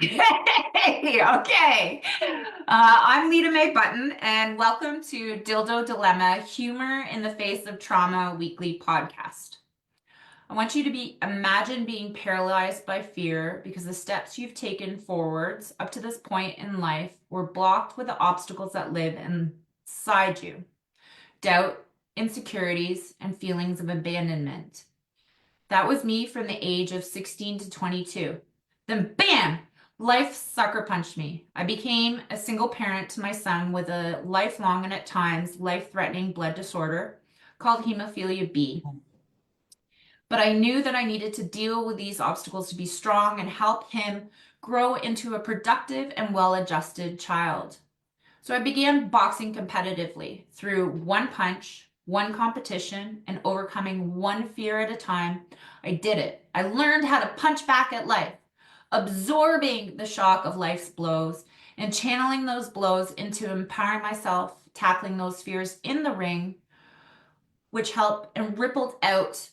Hey, okay. I'm Lita Mae Button, and welcome to Dildo Dilemma Humor in the Face of Trauma Weekly Podcast. I want you to imagine being paralyzed by fear because the steps you've taken forwards up to this point in life were blocked with the obstacles that live inside you. Doubt, insecurities, and feelings of abandonment. That was me from the age of 16 to 22. Then bam! Life sucker punched me. I became a single parent to my son with a lifelong and at times life-threatening blood disorder called hemophilia B. But I knew that I needed to deal with these obstacles to be strong and help him grow into a productive and well-adjusted child. So I began boxing competitively through one punch, one competition, and overcoming one fear at a time. I did it. I learned how to punch back at life, absorbing the shock of life's blows and channeling those blows into empowering myself, tackling those fears in the ring, which helped and rippled out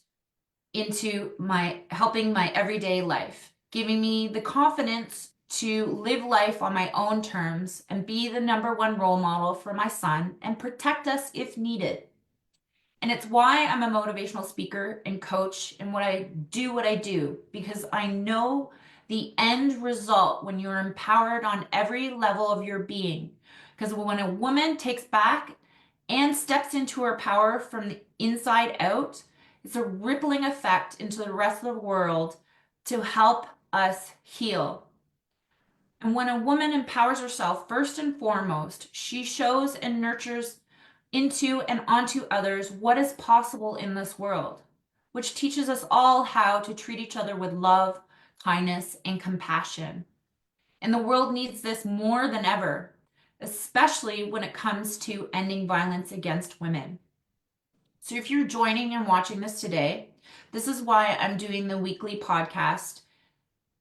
into my helping my everyday life, giving me the confidence to live life on my own terms and be the number one role model for my son and protect us if needed. And it's why I'm a motivational speaker and coach and what I do, because I know the end result when you're empowered on every level of your being. Because when a woman takes back and steps into her power from the inside out, it's a rippling effect into the rest of the world to help us heal. And when a woman empowers herself, first and foremost, she shows and nurtures into and onto others what is possible in this world, which teaches us all how to treat each other with love, kindness, and compassion. And the world needs this more than ever, especially when it comes to ending violence against women. So if you're joining and watching this today, this is why I'm doing the weekly podcast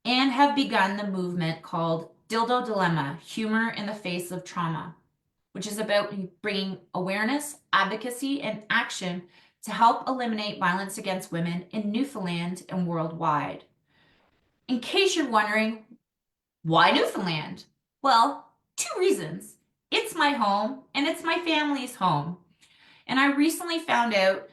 and have begun the movement called Dildo Dilemma, Humor in the Face of Trauma, which is about bringing awareness, advocacy, and action to help eliminate violence against women in Newfoundland and worldwide. In case you're wondering, why Newfoundland? Well, two reasons. It's my home and it's my family's home. And I recently found out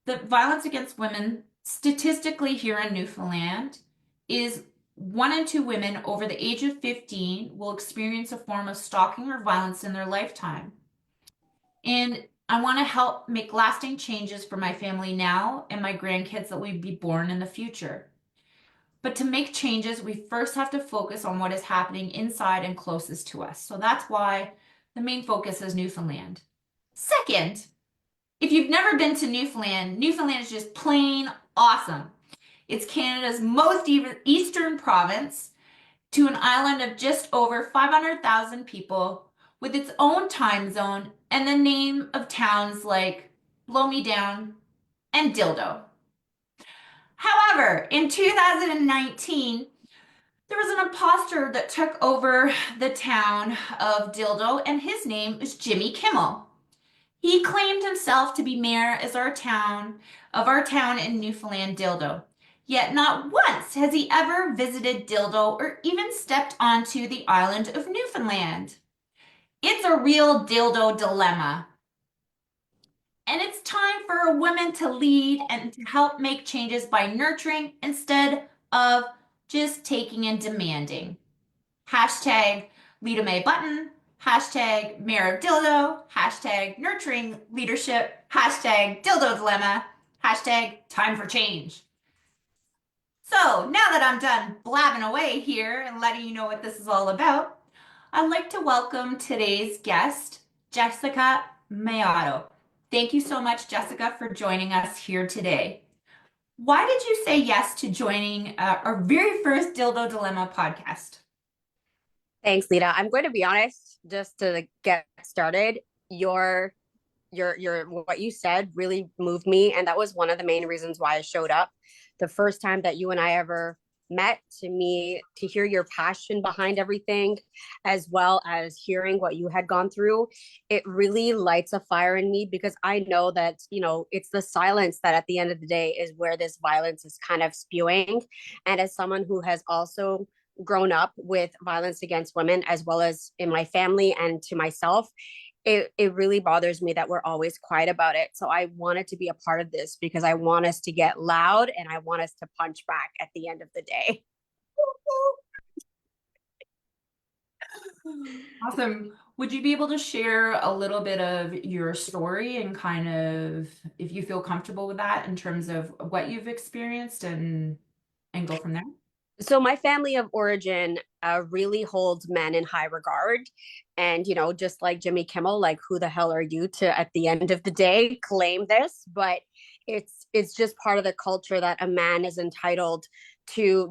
that violence against women statistically here in Newfoundland is 1 in 2 women over the age of 15 will experience a form of stalking or violence in their lifetime. And I want to help make lasting changes for my family now and my grandkids that will be born in the future. But to make changes, we first have to focus on what is happening inside and closest to us. So that's why the main focus is Newfoundland. Second, if you've never been to Newfoundland, Newfoundland is just plain awesome. It's Canada's most eastern province to an island of just over 500,000 people with its own time zone and the name of towns like Blow Me Down and Dildo. However, in 2019, there was an imposter that took over the town of Dildo, and his name is Jimmy Kimmel. He claimed himself to be mayor of our town in Newfoundland, Dildo. Yet not once has he ever visited Dildo or even stepped onto the island of Newfoundland. It's a real dildo dilemma. And it's time for a woman to lead and to help make changes by nurturing instead of just taking and demanding. Hashtag Lita Mae Button, hashtag Mayor of Dildo, hashtag nurturing leadership, hashtag Dildo Dilemma, hashtag time for change. So now that I'm done blabbing away here and letting you know what this is all about, I'd like to welcome today's guest, Jessica Mayato. Thank you so much, Jessica, for joining us here today. Why did you say yes to joining our very first Dildo Dilemma podcast? Thanks, Lita. I'm going to be honest, just to get started, your what you said really moved me, and that was one of the main reasons why I showed up. The first time that you and I ever met, to hear your passion behind everything, as well as hearing what you had gone through, it really lights a fire in me because I know that, it's the silence that at the end of the day is where this violence is kind of spewing. And as someone who has also grown up with violence against women, as well as in my family and to myself, it really bothers me that we're always quiet about it. So I wanted to be a part of this because I want us to get loud and I want us to punch back at the end of the day. Awesome. Would you be able to share a little bit of your story and kind of, if you feel comfortable with that, in terms of what you've experienced and go from there? So my family of origin really holds men in high regard, and just like Jimmy Kimmel, like who the hell are you to at the end of the day claim this? But it's just part of the culture that a man is entitled to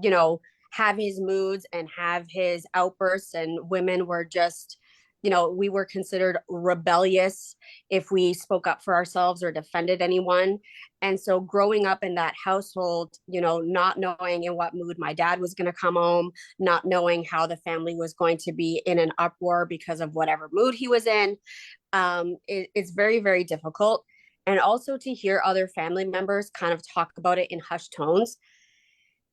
have his moods and have his outbursts, and women were just we were considered rebellious if we spoke up for ourselves or defended anyone. And so growing up in that household, not knowing in what mood my dad was going to come home, not knowing how the family was going to be in an uproar because of whatever mood he was in, it's very, very difficult. And also to hear other family members kind of talk about it in hushed tones,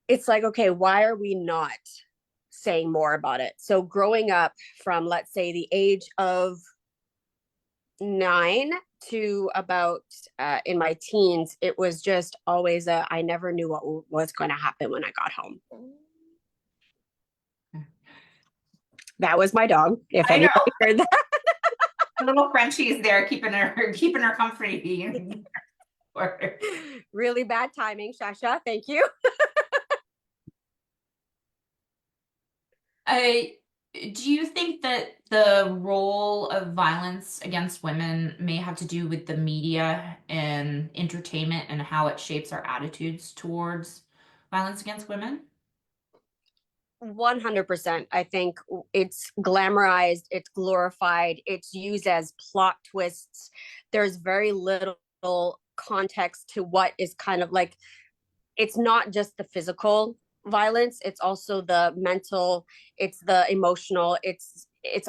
it's like, okay, why are we not saying more about it? So growing up from, let's say, the age of 9 to about in my teens, it was just always I never knew what was going to happen when I got home. That was my dog, if I know. anybody heard that. Little Frenchie's there keeping her comfy. Really bad timing, Shasha. Thank you. Do you think that the role of violence against women may have to do with the media and entertainment and how it shapes our attitudes towards violence against women? 100%. I think it's glamorized, it's glorified, it's used as plot twists. There's very little context to what is kind of like, it's not just the physical violence, it's also the mental, it's the emotional, it's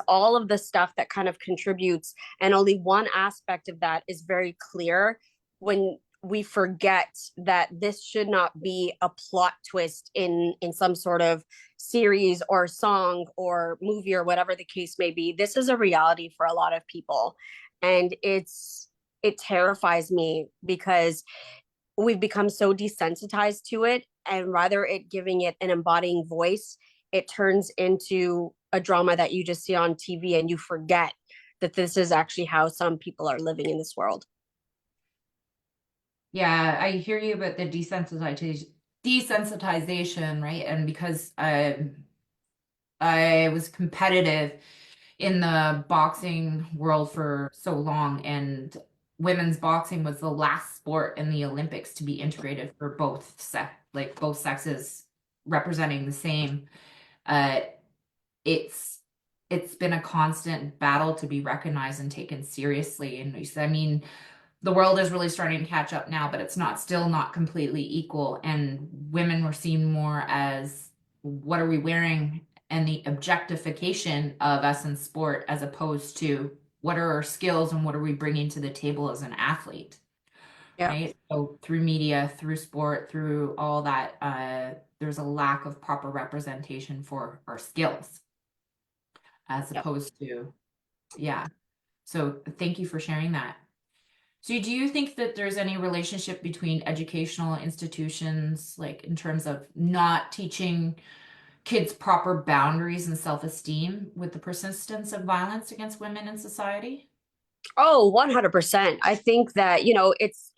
all of the stuff that kind of contributes, and only one aspect of that is very clear when we forget that this should not be a plot twist in some sort of series or song or movie or whatever the case may be. This is a reality for a lot of people, and it terrifies me because we've become so desensitized to it, and rather it giving it an embodying voice, it turns into a drama that you just see on TV, and you forget that this is actually how some people are living in this world. Yeah, I hear you about the desensitization, right? And because I was competitive in the boxing world for so long, and women's boxing was the last sport in the Olympics to be integrated for both sexes representing the same. Uh, it's been a constant battle to be recognized and taken seriously. And I mean, the world is really starting to catch up now, but it's still not completely equal. And women were seen more as, what are we wearing, and the objectification of us in sport, as opposed to what are our skills and what are we bringing to the table as an athlete. Yeah. Right? So through media, through sport, through all that, there's a lack of proper representation for our skills, as opposed to, yeah. So thank you for sharing that. So do you think that there's any relationship between educational institutions, like in terms of not teaching kids proper boundaries and self-esteem, with the persistence of violence against women in society? Oh, 100%. I think that,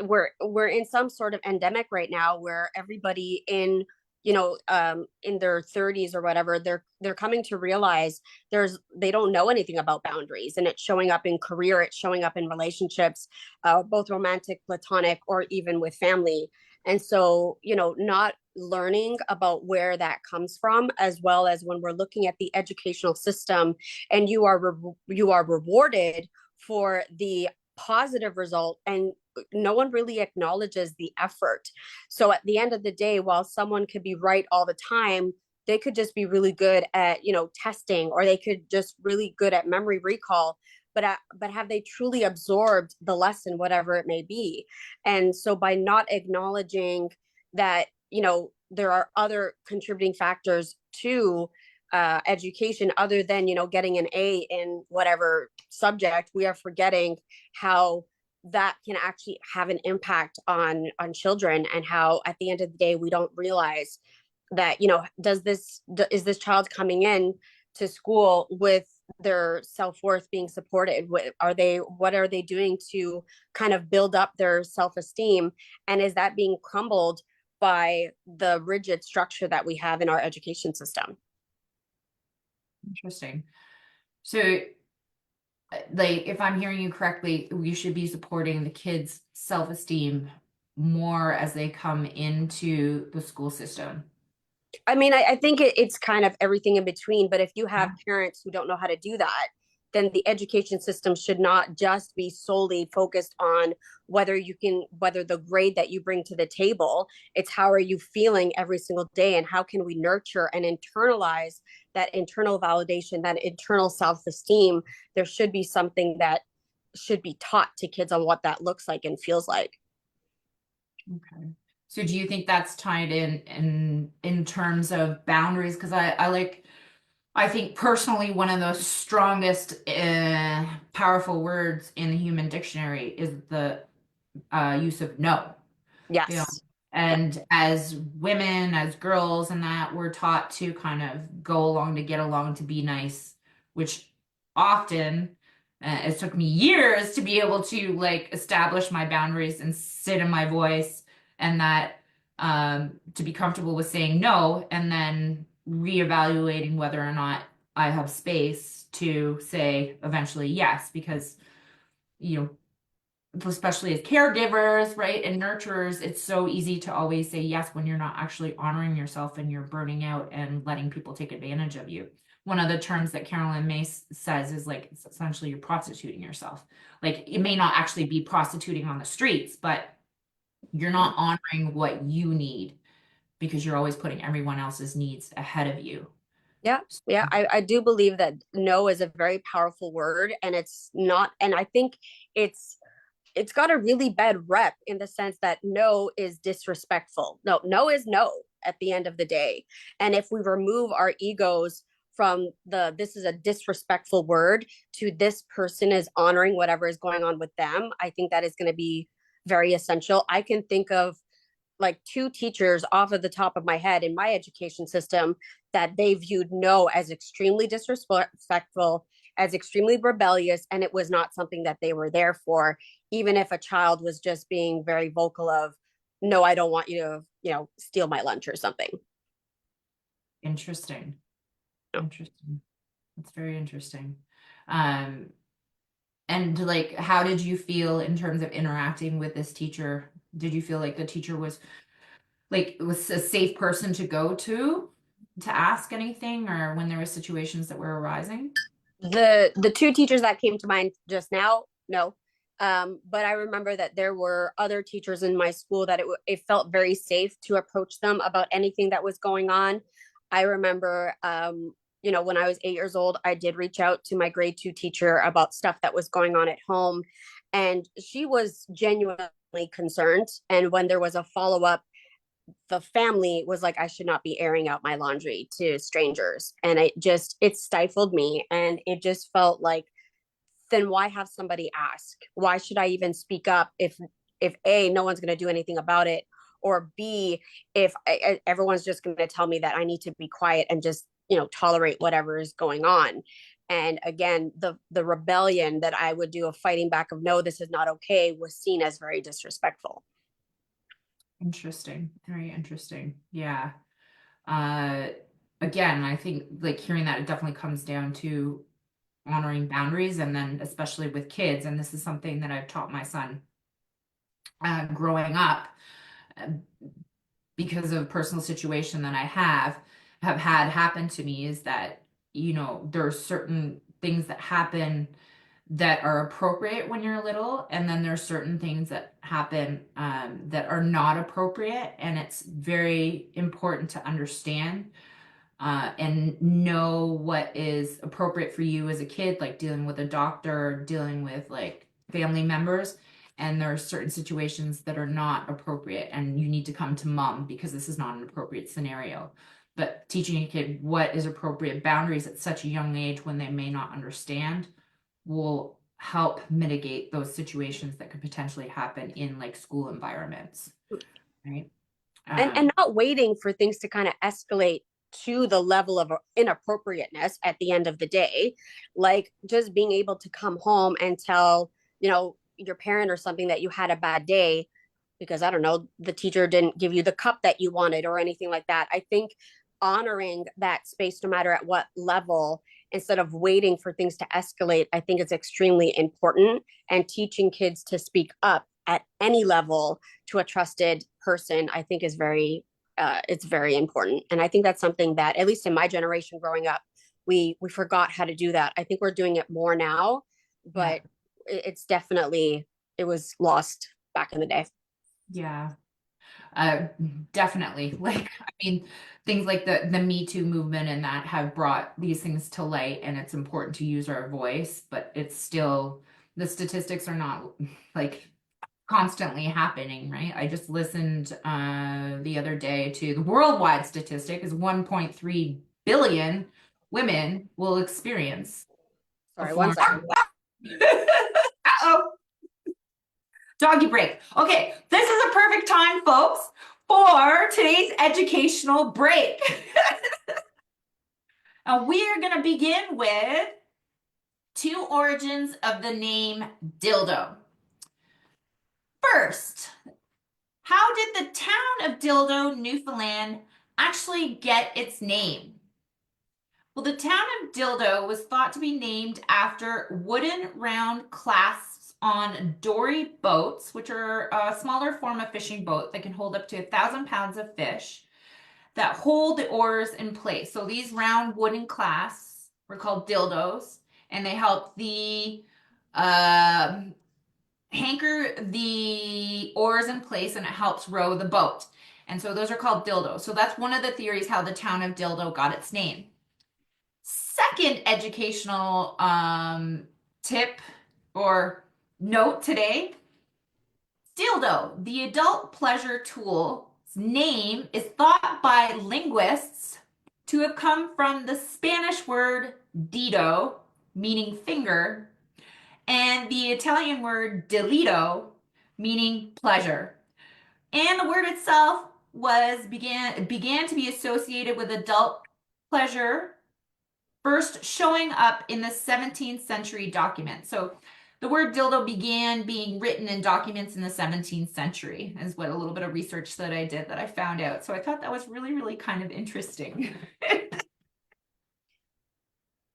we're in some sort of endemic right now where everybody in their 30s or whatever, they're coming to realize they don't know anything about boundaries, and it's showing up in career, it's showing up in relationships, both romantic, platonic, or even with family. And so, not learning about where that comes from, as well as when we're looking at the educational system, and you are rewarded for the positive result, and no one really acknowledges the effort. So at the end of the day, while someone could be right all the time, they could just be really good at testing, or they could just really good at memory recall, but have they truly absorbed the lesson, whatever it may be? And so by not acknowledging that there are other contributing factors to education other than, you know, getting an A in whatever subject, we are forgetting how that can actually have an impact on children, and how at the end of the day we don't realize that, you know, is this child coming in to school with their self-worth being supported? What are they doing to kind of build up their self-esteem, and is that being crumbled by the rigid structure that we have in our education system? Interesting. So, like, if I'm hearing you correctly, we should be supporting the kids' self-esteem more as they come into the school system. I mean, I think it's kind of everything in between. But if you have parents who don't know how to do that, then the education system should not just be solely focused on whether the grade that you bring to the table. It's how are you feeling every single day, and how can we nurture and internalize that internal validation, that internal self-esteem. There should be something that should be taught to kids on what that looks like and feels like. Okay. So do you think that's tied in terms of boundaries? Because I think personally one of the strongest powerful words in the human dictionary is the use of no. You know, Yes. Yep. and as women, as girls, and that we're taught to kind of go along to get along to be nice, which often it took me years to be able to like establish my boundaries and sit in my voice, and that to be comfortable with saying no, and then reevaluating whether or not I have space to say eventually yes, because you know, especially as caregivers, right, and nurturers, it's so easy to always say yes when you're not actually honoring yourself and you're burning out and letting people take advantage of you. One of the terms that Carolyn Mace says is like, it's essentially you're prostituting yourself. Like it may not actually be prostituting on the streets, but you're not honoring what you need because you're always putting everyone else's needs ahead of you. Yeah, yeah, I do believe that no is a very powerful word, and it's not, and I think it's it's got a really bad rep in the sense that no is disrespectful. No, no is no at the end of the day. And if we remove our egos from the this is a disrespectful word to this person is honoring whatever is going on with them, I think that is going to be very essential. I can think of like two teachers off of the top of my head in my education system that they viewed no as extremely disrespectful, as extremely rebellious, and it was not something that they were there for, even if a child was just being very vocal of, no, I don't want you to, you know, steal my lunch or something. Interesting. Interesting. That's very interesting. Um, and like, how did you feel in terms of interacting with this teacher? Did you feel like the teacher was a safe person to go to ask anything, or when there were situations that were arising? The two teachers that came to mind just now, no. But I remember that there were other teachers in my school that it felt very safe to approach them about anything that was going on. I remember, you know, when I was 8 years old, I did reach out to my grade 2 teacher about stuff that was going on at home, and she was genuinely concerned. And when there was a follow up, the family was like, I should not be airing out my laundry to strangers. And it stifled me. And it just felt like, then why have somebody ask? Why should I even speak up if A, no one's going to do anything about it, or B, if everyone's just going to tell me that I need to be quiet and just, you know, tolerate whatever is going on. And again, the rebellion that I would do of fighting back of, no, this is not okay, was seen as very disrespectful. Interesting. Very interesting. Yeah. Uh, Again, I think like hearing that, it definitely comes down to honoring boundaries, and then especially with kids. And this is something that I've taught my son growing up, uh, because of personal situation that I have had happen to me, is that, you know, there are certain things that happen that are appropriate when you're little, and then there's certain things that happen that are not appropriate, and it's very important to understand and know what is appropriate for you as a kid, like dealing with a doctor, dealing with like family members. And there are certain situations that are not appropriate, and you need to come to mom because this is not an appropriate scenario. but teaching a kid what is appropriate boundaries at such a young age when they may not understand will help mitigate those situations that could potentially happen in like school environments, right? And not waiting for things to kind of escalate to the level of inappropriateness at the end of the day, like just being able to come home and tell, your parent or something that you had a bad day because I don't know, the teacher didn't give you the cup that you wanted or anything like that. I think honoring that space no matter at what level, instead of waiting for things to escalate, I think it's extremely important. And teaching kids to speak up at any level to a trusted person, I think is it's very important. And I think that's something that, at least in my generation growing up, we forgot how to do that. I think we're doing it more now, Yeah. but it's definitely, it was lost back in the day. Yeah. Uh, Definitely. Like, I mean, things like the Me Too movement and that have brought these things to light, and it's important to use our voice, but it's still, the statistics are not like constantly happening, right? I just listened the other day to the worldwide statistic is 1.3 billion women will experience a Sorry, one form. second. Uh-oh. Doggy break. Okay, this is a perfect time, folks, for today's educational break. We are going to begin with two origins of the name dildo. First, how did the town of Dildo, Newfoundland, actually get its name? Well, the town of Dildo was thought to be named after wooden round clasps on dory boats, which are a smaller form of fishing boat that can hold up to 1,000 pounds of fish that hold the oars in place. So these round wooden clasps were called dildos, and they help the anchor the oars in place, and it helps row the boat. And so those are called dildos. So that's one of the theories how the town of Dildo got its name. Second educational tip or note today, dildo, the adult pleasure tool's name is thought by linguists to have come from the Spanish word dido, meaning finger, and the Italian word delito, meaning pleasure. And the word itself began to be associated with adult pleasure, first showing up in the 17th century document. So the word dildo began being written in documents in the 17th century, is what a little bit of research that I did that I found out. So I thought that was really, really kind of interesting.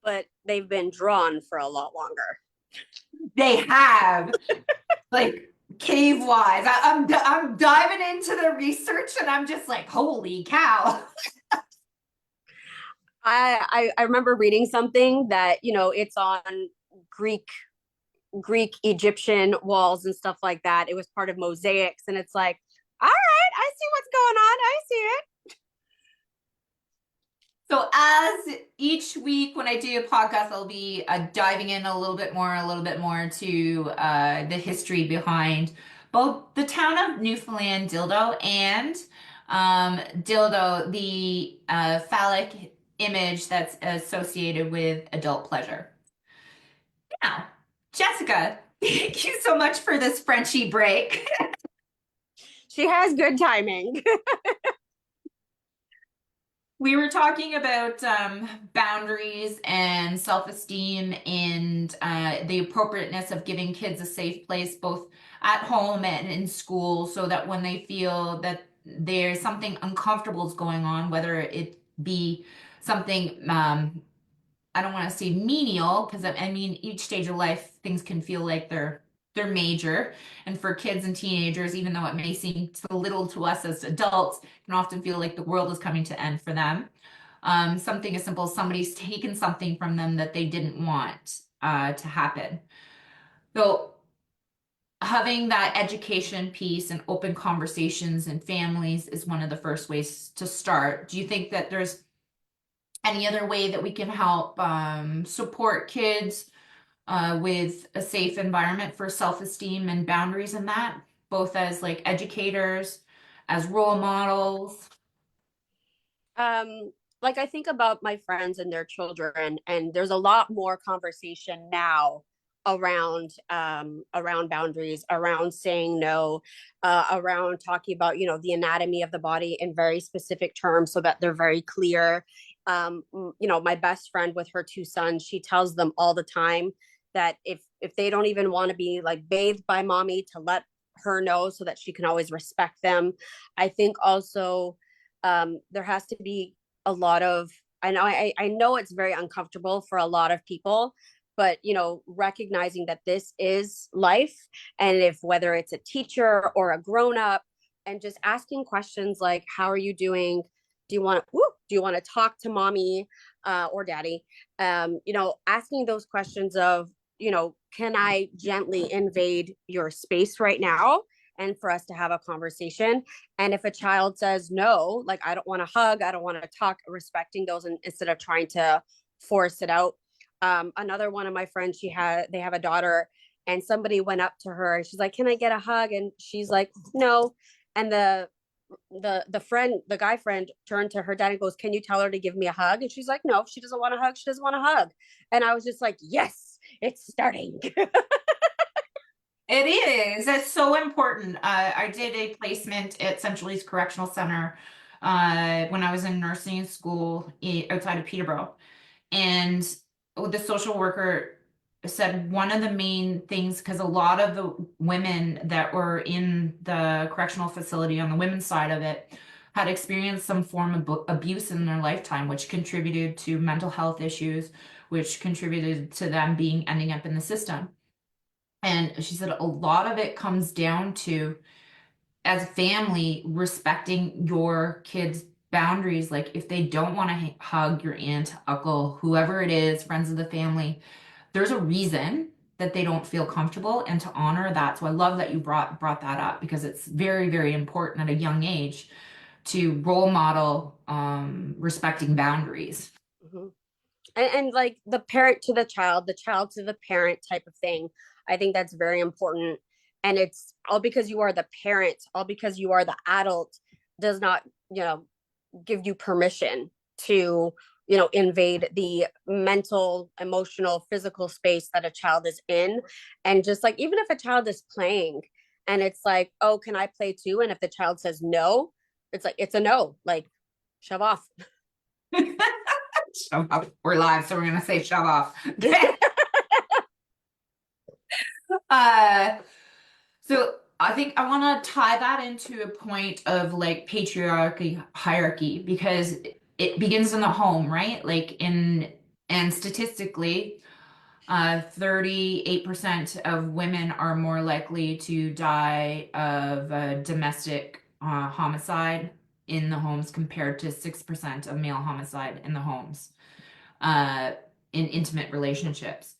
But they've been drawn for a lot longer. They have, like, cave wise. I'm diving into the research and I'm just like, holy cow. I remember reading something that, it's on Greek Egyptian walls and stuff like that. It was part of mosaics, and it's like, all right, I see what's going on. I see it. So as each week when I do a podcast, I'll be diving in a little bit more to the history behind both the town of Newfoundland dildo and dildo, the phallic image that's associated with adult pleasure. Now, Jessica, thank you so much for this Frenchie break. She has good timing. We were talking about boundaries and self-esteem and the appropriateness of giving kids a safe place, both at home and in school, so that when they feel that there's something uncomfortable is going on, whether it be something I don't want to say menial, because I mean each stage of life things can feel like they're major, and for kids and teenagers, even though it may seem so little to us as adults, it can often feel like the world is coming to end for them. Something as simple as somebody's taken something from them that they didn't want to happen. So having that education piece and open conversations in families is one of the first ways to start. Do you think that there's any other way that we can help support kids with a safe environment for self-esteem and boundaries in that, both as like educators, as role models? Um, like I think about my friends and their children, and there's a lot more conversation now around around boundaries, around saying no, around talking about, you know, the anatomy of the body in very specific terms so that they're very clear. You know, my best friend with her two sons, she tells them all the time that if they don't even want to be like bathed by mommy, to let her know so that she can always respect them. I think also there has to be a lot of, I know it's very uncomfortable for a lot of people, but you know, recognizing that this is life, and if whether it's a teacher or a grown up, and just asking questions like, how are you doing? Do you want to talk to mommy or daddy? You know, asking those questions of, you know, can I gently invade your space right now, and for us to have a conversation. And if a child says no, like, I don't want to hug, I don't want to talk, respecting those, and instead of trying to force it out. Another one of my friends, they have a daughter, and somebody went up to her and she's like, can I get a hug? And she's like, no. And the guy friend turned to her dad and goes, can you tell her to give me a hug? And she's like, no, if she doesn't want a hug, she doesn't want a hug. And I was just like, yes, it's starting. It is. It's so important. I did a placement at Central East Correctional Center when I was in nursing school outside of Peterborough. And the social worker said one of the main things, because a lot of the women that were in the correctional facility on the women's side of it had experienced some form of abuse in their lifetime, which contributed to mental health issues, which contributed to them ending up in the system. And she said a lot of it comes down to, as a family, respecting your kids' boundaries. Like if they don't want to hug your aunt, uncle, whoever it is, friends of the family, there's a reason that they don't feel comfortable, and to honor that. So I love that you brought that up, because it's very, very important at a young age to role model respecting boundaries. Mhm. And like the parent to the child to the parent type of thing. I think that's very important. And it's all because you are the parent, all because you are the adult, does not, you know, give you permission to, you know, invade the mental, emotional, physical space that a child is in. And just like, even if a child is playing and it's like, oh, can I play too? And if the child says no, it's like, it's a no, like, shove off. Shove off. We're live, so we're gonna say shove off. uh, so I think I want to tie that into a point of like patriarchy hierarchy, because it begins in the home, right? And statistically, 38% of women are more likely to die of a domestic homicide in the homes, compared to 6% of male homicide in the homes, uh, in intimate relationships.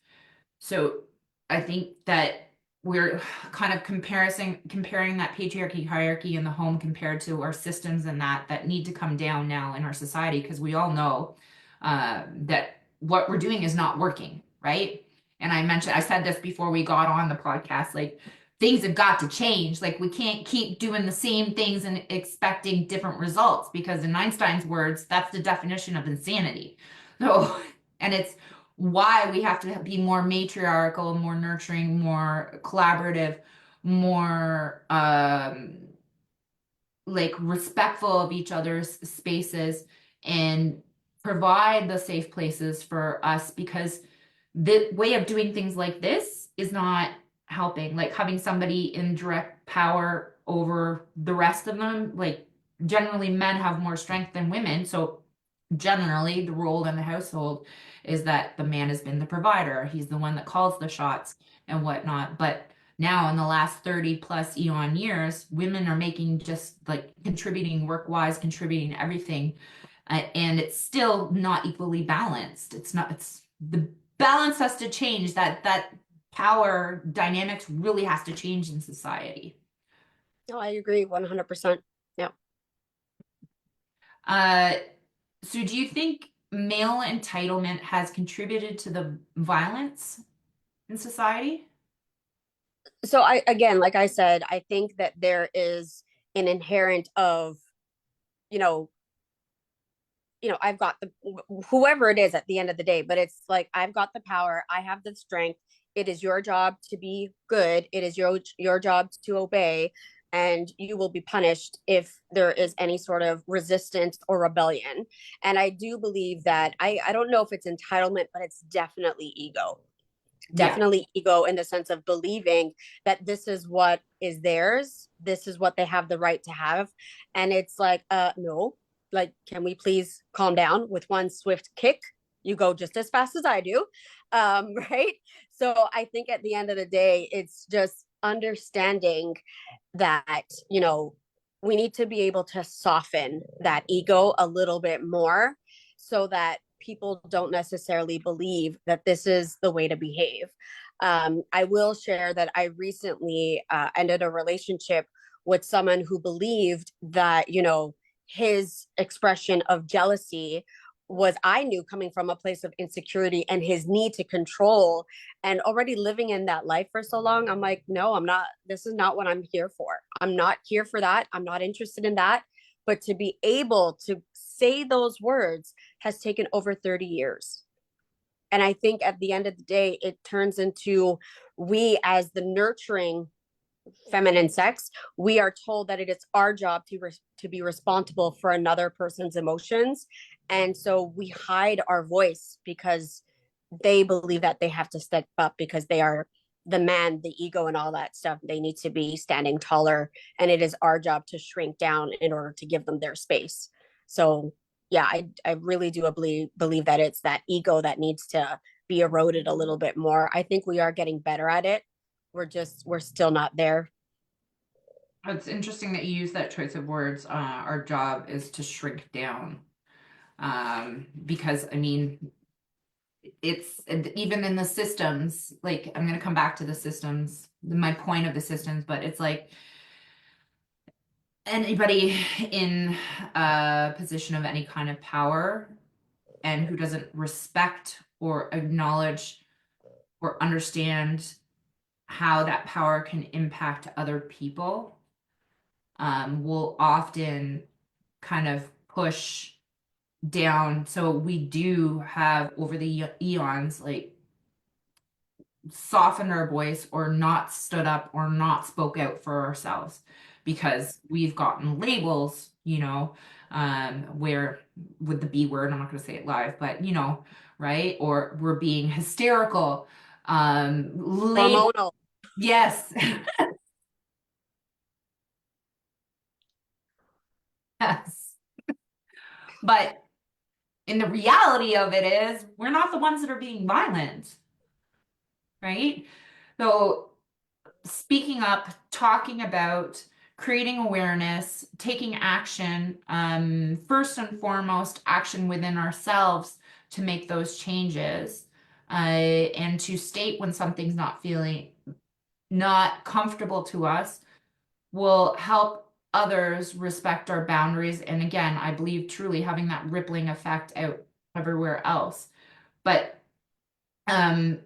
So I think that we're kind of comparing that patriarchy hierarchy in the home compared to our systems and that need to come down now in our society, because we all know that what we're doing is not working, right? And I said this before we got on the podcast, like things have got to change. Like we can't keep doing the same things and expecting different results, because in Einstein's words, that's the definition of insanity. So, and it's why we have to be more matriarchal, more nurturing, more collaborative, more like respectful of each other's spaces, and provide the safe places for us, because the way of doing things like this is not helping. Like having somebody in direct power over the rest of them, like generally men have more strength than women, so generally the role in the household is that the man has been the provider. He's the one that calls the shots and whatnot. But now in the last 30 plus eon years, women are making, just like contributing work wise, contributing everything. And it's still not equally balanced. It's the balance has to change. That power dynamics really has to change in society. No, I agree 100%. Yeah. Uh, So do you think male entitlement has contributed to the violence in society? So I, again, like I said, I think that there is an inherent of, you know, I've got the whoever it is at the end of the day, but it's like I've got the power, I have the strength. It is your job to be good. It is your job to obey, and you will be punished if there is any sort of resistance or rebellion. And I do believe that I don't know if it's entitlement, but it's definitely ego. Yeah. Definitely ego in the sense of believing that this is what is theirs, this is what they have the right to have. And it's like, no, like, can we please calm down? With one swift kick you go just as fast as I do. Right. So I think at the end of the day, it's just understanding that, we need to be able to soften that ego a little bit more so that people don't necessarily believe that this is the way to behave. I will share that I recently ended a relationship with someone who believed that, his expression of jealousy was, I knew, coming from a place of insecurity and his need to control, and already living in that life for so long. I'm like, no, I'm not. This is not what I'm here for. I'm not here for that. I'm not interested in that. But to be able to say those words has taken over 30 years. And I think at the end of the day, it turns into, we as the nurturing feminine sex, we are told that it is our job to be responsible for another person's emotions. And so we hide our voice because they believe that they have to step up because they are the man, the ego, and all that stuff. They need to be standing taller. And it is our job to shrink down in order to give them their space. So, yeah, I really do believe that it's that ego that needs to be eroded a little bit more. I think we are getting better at it. We're still not there. It's interesting that you use that choice of words. Our job is to shrink down. Because I mean, it's even in the systems, like I'm going to come back to the systems, my point of the systems, but it's like anybody in a position of any kind of power and who doesn't respect or acknowledge or understand how that power can impact other people, will often kind of push down. So we do have over the eons, like softened our voice or not stood up or not spoke out for ourselves because we've gotten labels, where with the B word, I'm not going to say it live, but right? Or we're being hysterical. Label, Hormonal. yes. Yes. But in the reality of it is we're not the ones that are being violent, right? So speaking up, talking about, creating awareness, taking action, first and foremost, action within ourselves to make those changes, and to state when something's not comfortable to us will help others respect our boundaries. And again, I believe truly having that rippling effect out everywhere else. But um,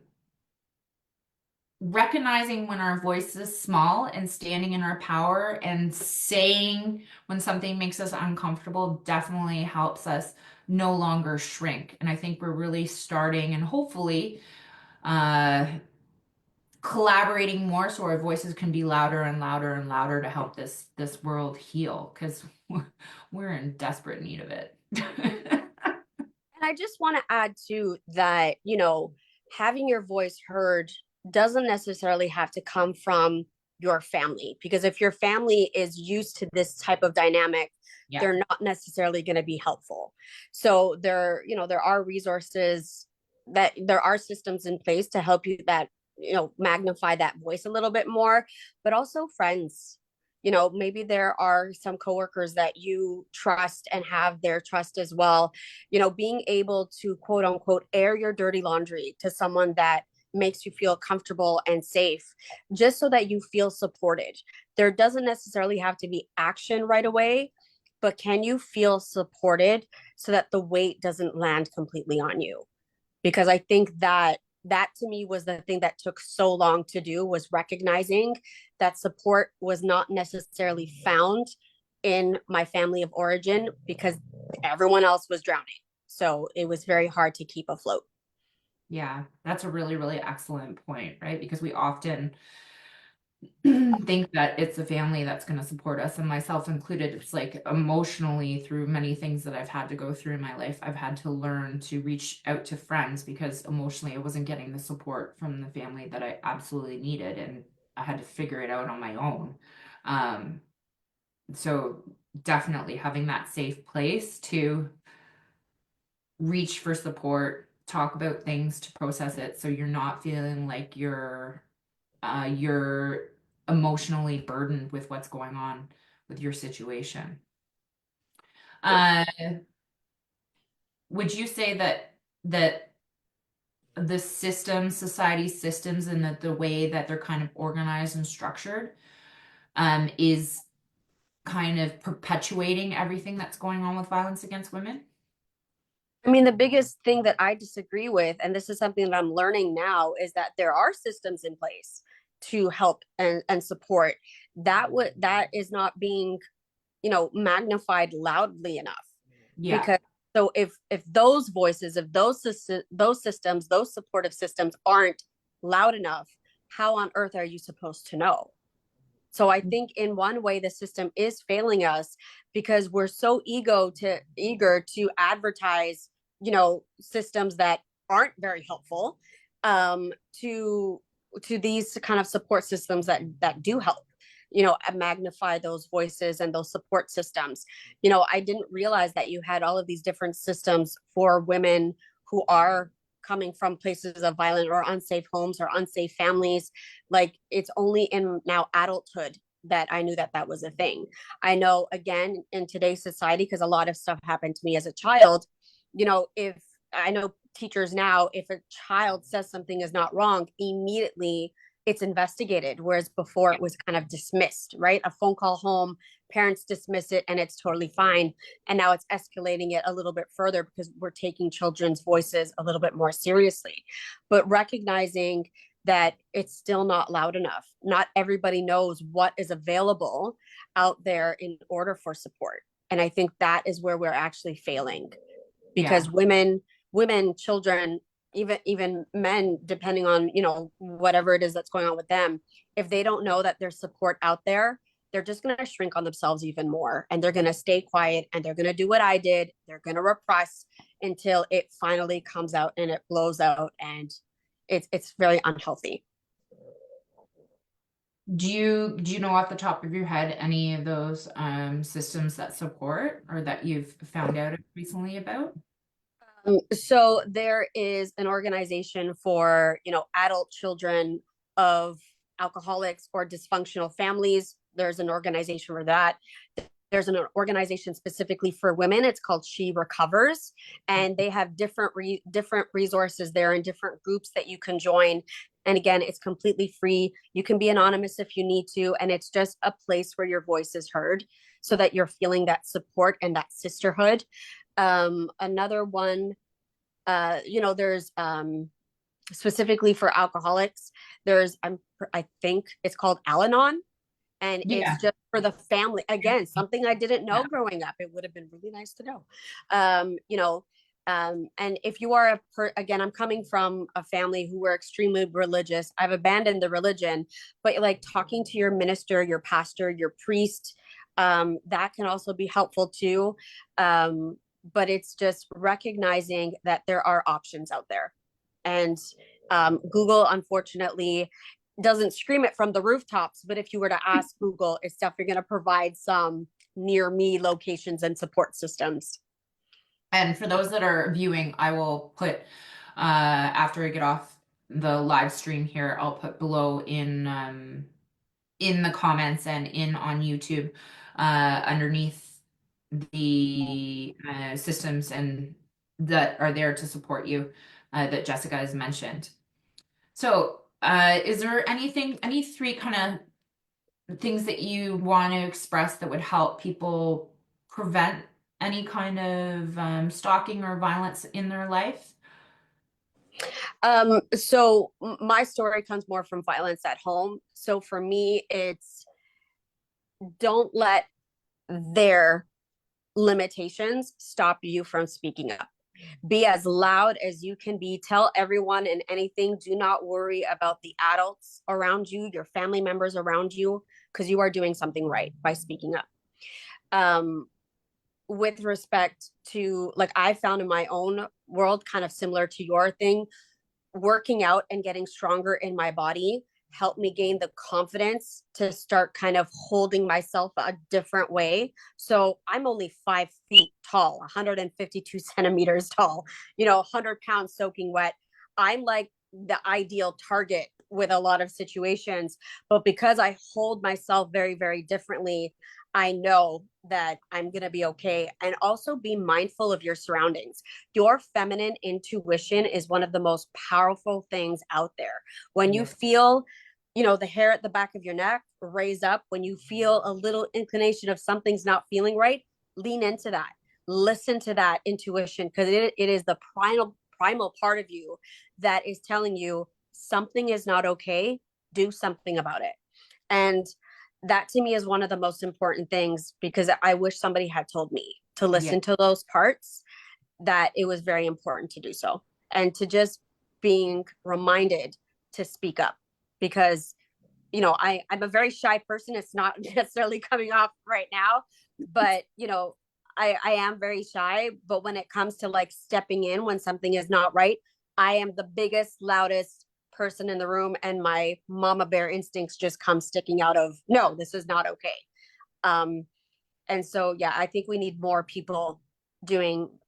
recognizing when our voice is small and standing in our power and saying when something makes us uncomfortable definitely helps us no longer shrink. And I think we're really starting and hopefully collaborating more so our voices can be louder and louder and louder to help this world heal because we're in desperate need of it. And I just want to add to that, having your voice heard doesn't necessarily have to come from your family, because if your family is used to this type of dynamic, Yeah. they're not necessarily going to be helpful. So there are resources, that there are systems in place to help you that, magnify that voice a little bit more, but also friends. Maybe there are some coworkers that you trust and have their trust as well. Being able to quote unquote air your dirty laundry to someone that makes you feel comfortable and safe, just so that you feel supported. There doesn't necessarily have to be action right away, but can you feel supported so that the weight doesn't land completely on you? Because I think that to me was the thing that took so long to do, was recognizing that support was not necessarily found in my family of origin because everyone else was drowning. So it was very hard to keep afloat. Yeah, that's a really, really excellent point, right? Because we often think that it's the family that's going to support us, and myself included. It's like emotionally, through many things that I've had to go through in my life, I've had to learn to reach out to friends because emotionally I wasn't getting the support from the family that I absolutely needed, and I had to figure it out on my own. Um, so definitely having that safe place to reach for support, talk about things, to process it, so you're not feeling like you're emotionally burdened with what's going on with your situation. Uh, would you say that the systems, society systems, and the way that they're kind of organized and structured, is kind of perpetuating everything that's going on with violence against women? I mean, the biggest thing that I disagree with, and this is something that I'm learning now, is that there are systems in place to help and support. That is not being, magnified loudly enough. Yeah, Because so if those voices, if those systems, those supportive systems aren't loud enough, how on earth are you supposed to know? So I think in one way the system is failing us because we're so eager to advertise, systems that aren't very helpful, um, to to these kind of support systems that do help, magnify those voices and those support systems. I didn't realize that you had all of these different systems for women who are coming from places of violent or unsafe homes or unsafe families. Like, it's only in now adulthood that I knew that that was a thing. I know, again, in today's society, because a lot of stuff happened to me as a child, if I know teachers now, if a child says something is not wrong, immediately it's investigated. Whereas before it was kind of dismissed, right? A phone call home, parents dismiss it and it's totally fine. And now it's escalating it a little bit further because we're taking children's voices a little bit more seriously. But recognizing that it's still not loud enough. Not everybody knows what is available out there in order for support. And I think that is where we're actually failing, yeah. because women, children, even men, depending on, whatever it is that's going on with them, if they don't know that there's support out there, they're just going to shrink on themselves even more, and they're going to stay quiet, and they're going to do what I did. They're going to repress until it finally comes out and it blows out, and it's very unhealthy. Do you know off the top of your head any of those systems that support or that you've found out recently about? So there is an organization for, adult children of alcoholics or dysfunctional families. There's an organization for that. There's an organization specifically for women. It's called She Recovers, and they have different resources there and different groups that you can join. And again, it's completely free. You can be anonymous if you need to, and it's just a place where your voice is heard, so that you're feeling that support and that sisterhood. Another one, there's specifically for alcoholics. I think it's called Al-Anon, and it's Yeah. just for the family. Again, something I didn't know growing up. It would have been really nice to know. And if you are again, I'm coming from a family who were extremely religious. I've abandoned the religion, but like talking to your minister, your pastor, your priest, that can also be helpful too. But it's just recognizing that there are options out there. And Google, unfortunately, doesn't scream it from the rooftops, but if you were to ask Google, it's definitely going to provide some near me locations and support systems. And for those that are viewing, I will put after I get off the live stream here, I'll put below in the comments and in on YouTube underneath the systems and that are there to support you that Jessica has mentioned. So, is there any three kind of things that you want to express that would help people prevent any kind of stalking or violence in their life? So my story comes more from violence at home. So for me, it's don't let their limitations stop you from speaking up. Be as loud as you can be. Tell everyone and anything. Do not worry about the adults around you, your family members around you, because you are doing something right by speaking up. Um, with respect to, like, I found in my own world, kind of similar to your thing, working out and getting stronger in my body helped me gain the confidence to start kind of holding myself a different way. So I'm only 5 feet tall, 152 centimeters tall, 100 pounds soaking wet. I'm like the ideal target with a lot of situations. But because I hold myself very, very differently, I know that I'm going to be okay. And also be mindful of your surroundings. Your feminine intuition is one of the most powerful things out there. When you feel, the hair at the back of your neck raise up, when you feel a little inclination of something's not feeling right, lean into that. Listen to that intuition, because it is the primal part of you that is telling you something is not okay. Do something about it. And that to me is one of the most important things, because I wish somebody had told me to Yeah. listen to those parts, that it was very important to do so, and to just being reminded to speak up, because I'm a very shy person. It's not necessarily coming off right now, but I am very shy. But when it comes to like stepping in when something is not right, I am the biggest, loudest person in the room, and my mama bear instincts just come sticking out of, no, this is not okay. um and so, yeah, I think we need more people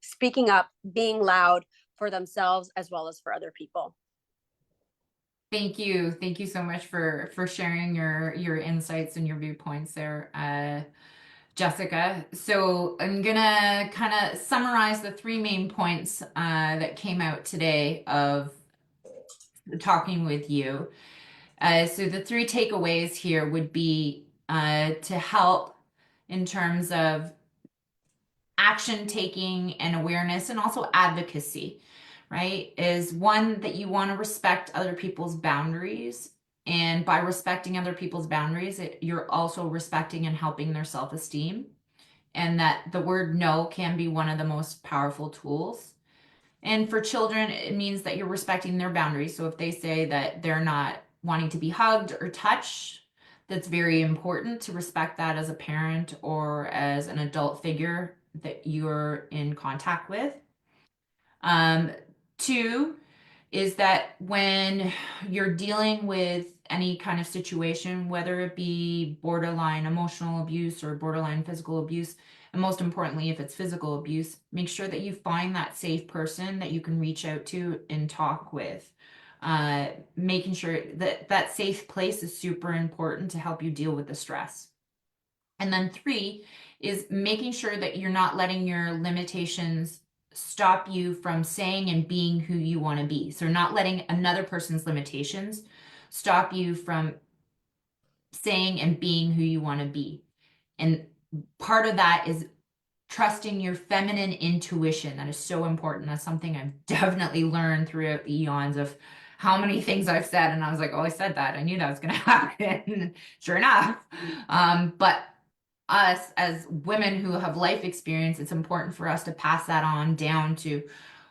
speaking up, being loud for themselves as well as for other people. Thank you. Thank you so much for sharing your insights and your viewpoints there, Jessica. So I'm gonna kind of summarize the three main points that came out today of talking with you. So the three takeaways here would be to help in terms of action taking and awareness, and also advocacy, right? Is one, that you want to respect other people's boundaries. And by respecting other people's boundaries, you're also respecting and helping their self-esteem. And that the word no can be one of the most powerful tools. And for children, it means that you're respecting their boundaries. So if they say that they're not wanting to be hugged or touched, that's very important to respect that as a parent or as an adult figure that you're in contact with. Um, Two is that when you're dealing with any kind of situation, whether it be borderline emotional abuse or borderline physical abuse, and most importantly, if it's physical abuse, make sure that you find that safe person that you can reach out to and talk with. Making sure that that safe place is super important to help you deal with the stress. And then three is making sure that you're not letting your limitations stop you from saying and being who you want to be. So not letting another person's limitations stop you from saying and being who you want to be. And part of that is trusting your feminine intuition. That is so important. That's something I've definitely learned throughout the eons of how many things I've said. And I was like, oh, I said that. I knew that was going to happen. Sure enough. But us as women who have life experience, it's important for us to pass that on down to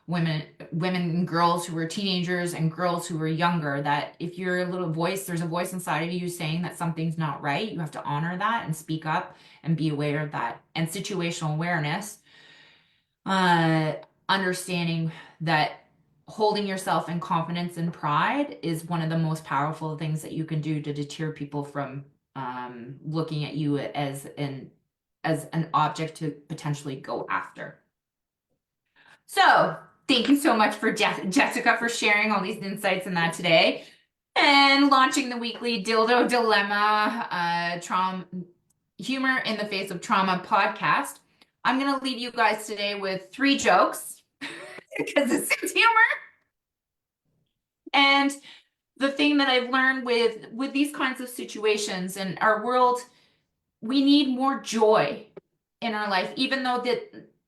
women and girls who are teenagers and girls who are younger, that if you're a little voice, there's a voice inside of you saying that something's not right, you have to honor that and speak up and be aware of that. And situational awareness, uh, understanding that holding yourself in confidence and pride is one of the most powerful things that you can do to deter people from looking at you as an object to potentially go after. So thank you so much for Jessica for sharing all these insights in that today, and launching the weekly Dildo Dilemma, trauma humor in the face of trauma podcast. I'm gonna leave you guys today with three jokes because it's humor. And the thing that I've learned with these kinds of situations in our world, we need more joy in our life, even though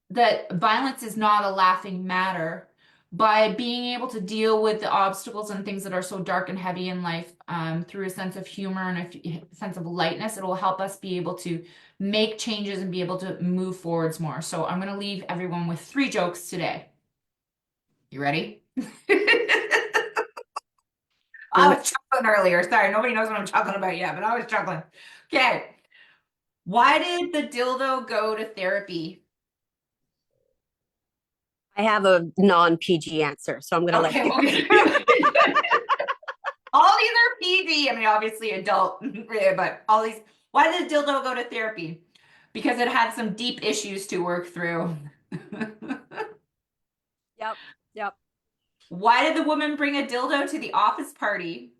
that violence is not a laughing matter. by being able to deal with the obstacles and things that are so dark and heavy in life through a sense of humor and a sense of lightness, it will help us be able to make changes and be able to move forwards more. So I'm going to leave everyone with 3 jokes today. You ready? I was chuckling earlier. Sorry, nobody knows what I'm chuckling about yet, but I was chuckling. Okay. Why did the dildo go to therapy? I have a non-PG answer, so I'm going to let Okay, you. well, all these are PG. I mean, obviously adult, but all these. Why did the dildo go to therapy? Because it had some deep issues to work through. Yep. Yep. Why did the woman bring a dildo to the office party?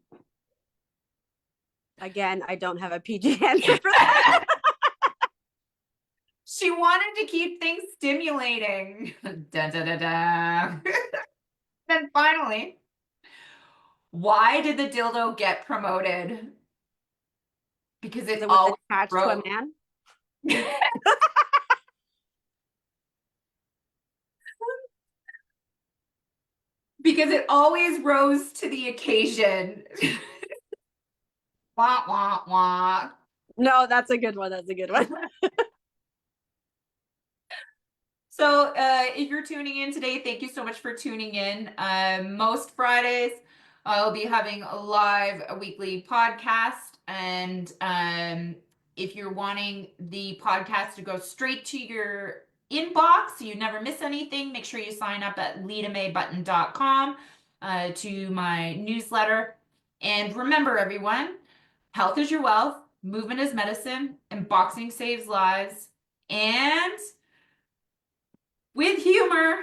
Again, I don't have a PG answer for that. She wanted to keep things stimulating. Da, da, da, da. Then finally, why did the dildo get promoted? Because it It was always attached to a rose. man. Because it always rose to the occasion. Wah, wah, wah. No, that's a good one. That's a good one. So, if you're tuning in today, thank you so much for tuning in. Most Fridays, I'll be having a live weekly podcast. And if you're wanting the podcast to go straight to your inbox so you never miss anything, make sure you sign up at litamaebutton.com to my newsletter. And remember, everyone, health is your wealth, movement is medicine, and boxing saves lives. And with humor,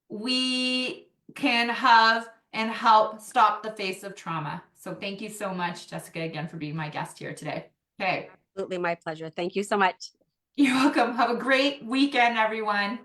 we can have and help stop the face of trauma. So thank you so much, Jessica, again for being my guest here today. Okay. Absolutely my pleasure. Thank you so much. You're welcome. Have a great weekend, everyone.